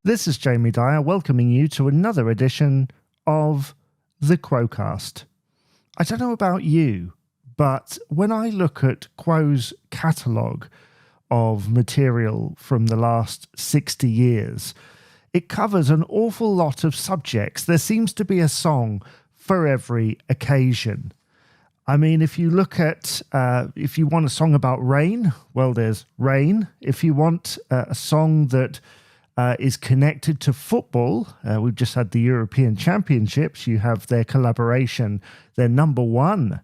This is Jamie Dyer welcoming you to another edition of the Quo-Cast. I don't know about you, but when I look at Quo's catalogue of material from the last 60 years, it covers an awful lot of subjects. There seems to be a song for every occasion. I mean, if you look at, if you want a song about rain, well, there's Rain. If you want a song that is connected to football, we've just had the European Championships. You have their collaboration, their number one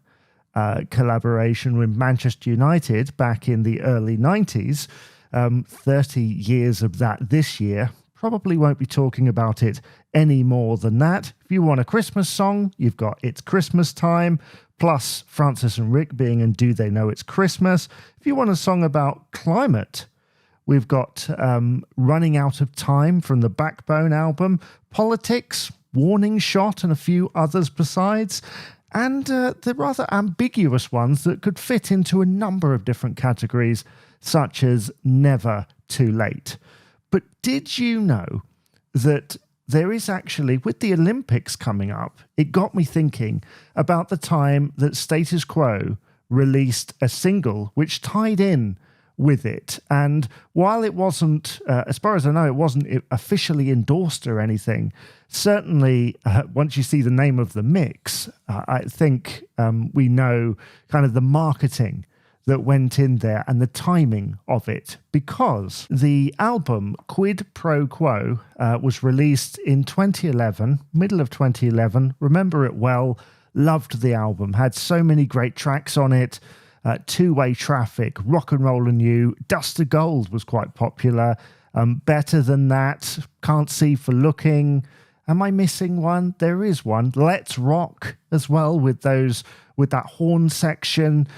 collaboration with Manchester United back in the early 90s. 30 years of that this year. Probably won't be talking about it any more than that. If you want a Christmas song, you've got It's Christmas Time, plus Francis and Rick being in Do They Know It's Christmas. If you want a song about climate, we've got Running Out of Time from the Backbone album, Politics, Warning Shot, and a few others besides. And the rather ambiguous ones that could fit into a number of different categories, such as Never Too Late. But did you know that there is actually, with the Olympics coming up, it got me thinking about the time that Status Quo released a single which tied in with it. And while it wasn't, as far as I know, it wasn't officially endorsed or anything, certainly once you see the name of the mix, I think we know kind of the marketing that went in there and the timing of it, because the album Quid Pro Quo was released in 2011, middle of 2011. Remember it well, loved the album, had so many great tracks on it. Two-Way Traffic, Rock and Roll and You, Dust to Gold was quite popular. Better Than That, Can't See for Looking. Am I missing one? There is one. Let's Rock as well, with that horn section.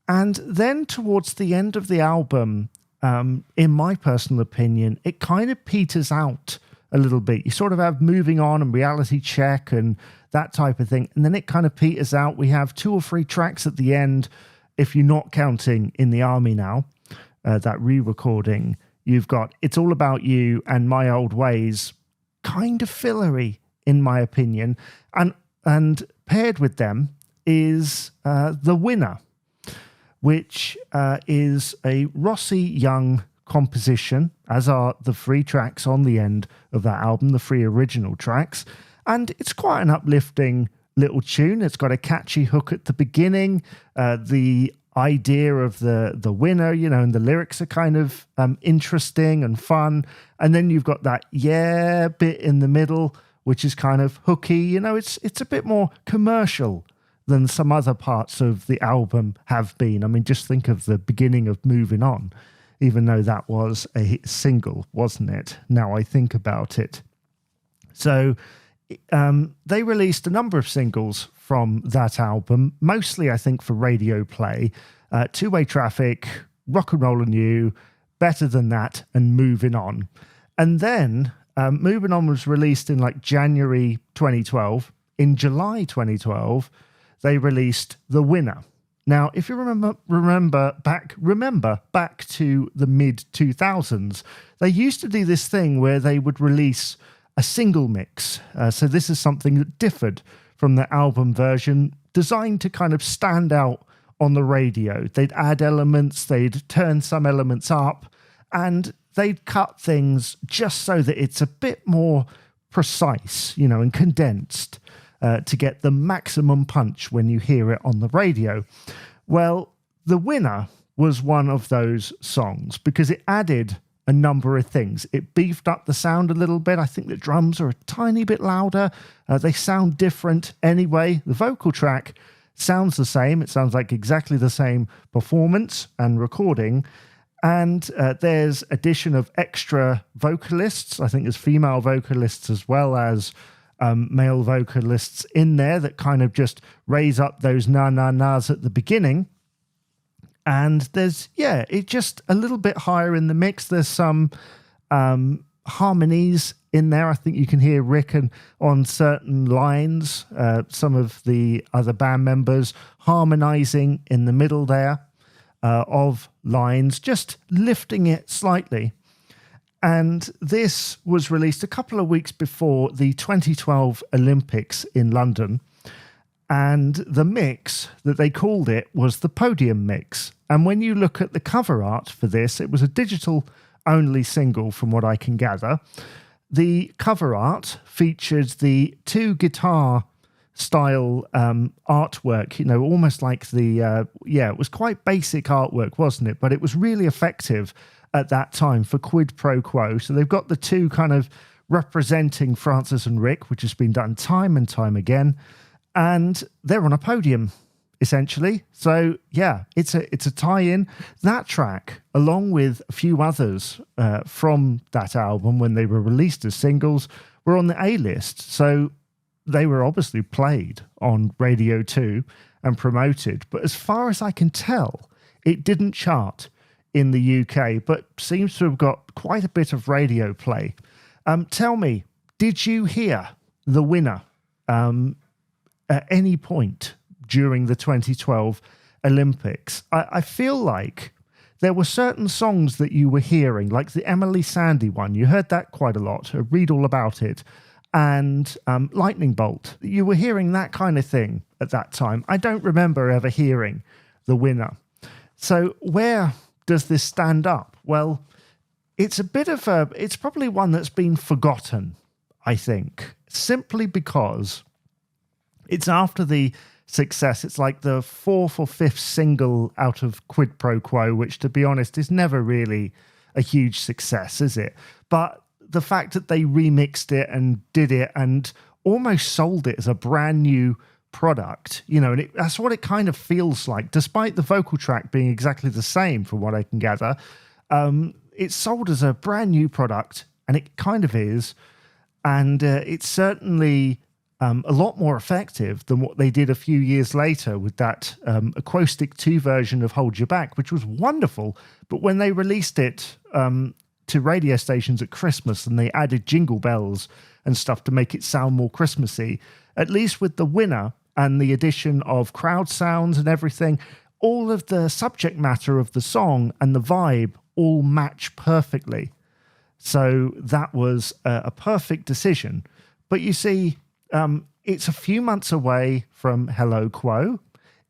And then towards the end of the album, in my personal opinion, it kind of peters out a little bit. You sort of have Moving On and Reality Check and that type of thing. And then it kind of peters out. We have 2 or 3 tracks at the end, if you're not counting In the Army Now, that re-recording. You've got It's All About You and My Old Ways, kind of fillery, in my opinion. And paired with them is The Winner, which is a Rossi Young composition, as are the 3 tracks on the end of that album, the 3 original tracks. And it's quite an uplifting little tune. It's got a catchy hook at the beginning. The idea of the winner, you know, and the lyrics are kind of interesting and fun. And then you've got that yeah bit in the middle, which is kind of hooky. You know, it's a bit more commercial than some other parts of the album have been. I mean, just think of the beginning of Moving On, even though that was a single, wasn't it? Now I think about it. So they released a number of singles from that album, mostly, I think, for radio play. Two-Way Traffic, Rock and Roll and You, Better Than That, and Moving On. And then Moving On was released in like January 2012. In July 2012, they released The Winner. Now, if you remember back to the mid-2000s, they used to do this thing where they would release a single mix. So this is something that differed from the album version, designed to kind of stand out on the radio. They'd add elements, they'd turn some elements up, and they'd cut things just so that it's a bit more precise, you know, and condensed, to get the maximum punch when you hear it on the radio. Well, The Winner was one of those songs because it added a number of things. It beefed up the sound a little bit. I think the drums are a tiny bit louder. They sound different anyway. The vocal track sounds the same. It sounds like exactly the same performance and recording. And there's addition of extra vocalists. I think there's female vocalists as well as male vocalists in there that kind of just raise up those na-na-nas at the beginning. And there's, it just a little bit higher in the mix. There's some harmonies in there. I think you can hear Rick on certain lines, some of the other band members harmonizing in the middle there of lines, just lifting it slightly. And this was released a couple of weeks before the 2012 Olympics in London. And the mix that they called it was the Podium Mix. And when you look at the cover art for this, it was a digital-only single from what I can gather. The cover art featured the two guitar-style artwork, almost like it was quite basic artwork, wasn't it? But it was really effective at that time for Quid Pro Quo. So they've got the two kind of representing Francis and Rick, which has been done time and time again. And they're on a podium, essentially. So, yeah, it's a tie-in. That track, along with a few others from that album when they were released as singles, were on the A-list. So they were obviously played on Radio 2 and promoted. But as far as I can tell, it didn't chart in the UK, but seems to have got quite a bit of radio play. Tell me, did you hear the winner at any point during the 2012 Olympics? I feel like there were certain songs that you were hearing, like the Emily Sandé one. You heard that quite a lot. Read all about it. And Lightning Bolt. You were hearing that kind of thing at that time. I don't remember ever hearing the winner. So where does this stand up? Well, it's it's probably one that's been forgotten, I think, simply because it's after the success. It's like the fourth or fifth single out of Quid Pro Quo, which, to be honest, is never really a huge success, is it? But the fact that they remixed it and did it and almost sold it as a brand new product, and that's what it kind of feels like, despite the vocal track being exactly the same from what I can gather. It's sold as a brand new product, and it kind of is. And it's certainly a lot more effective than what they did a few years later with that acoustic 2 version of Hold You Back, which was wonderful. But when they released it to radio stations at Christmas and they added jingle bells and stuff to make it sound more Christmassy, at least with the winner and the addition of crowd sounds and everything, all of the subject matter of the song and the vibe all match perfectly. So that was a perfect decision. But you see, it's a few months away from Hello Quo.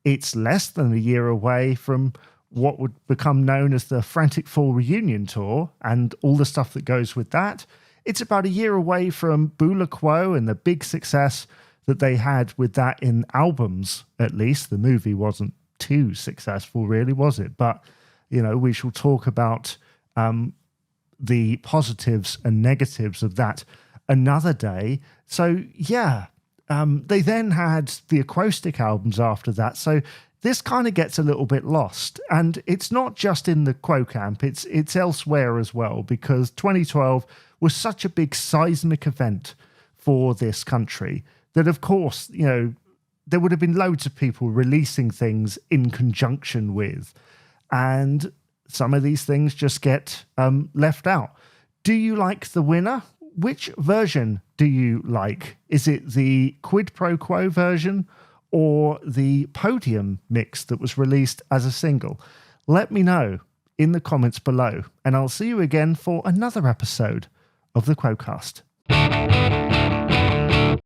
It's less than a year away from what would become known as the Frantic Four reunion tour and all the stuff that goes with that. It's about a year away from Bula Quo and the big success that they had with that in albums, at least. The movie wasn't too successful, really, was it? But, we shall talk about the positives and negatives of that another day. So, yeah, they then had the acoustic albums after that. So this kind of gets a little bit lost. And it's not just in the Quo camp, it's elsewhere as well, because 2012 was such a big seismic event for this country that, of course, there would have been loads of people releasing things in conjunction with. And some of these things just get left out. Do you like the winner? Which version do you like? Is it the Quid Pro Quo version or the Podium mix that was released as a single? Let me know in the comments below, and I'll see you again for another episode of the Quo-Cast.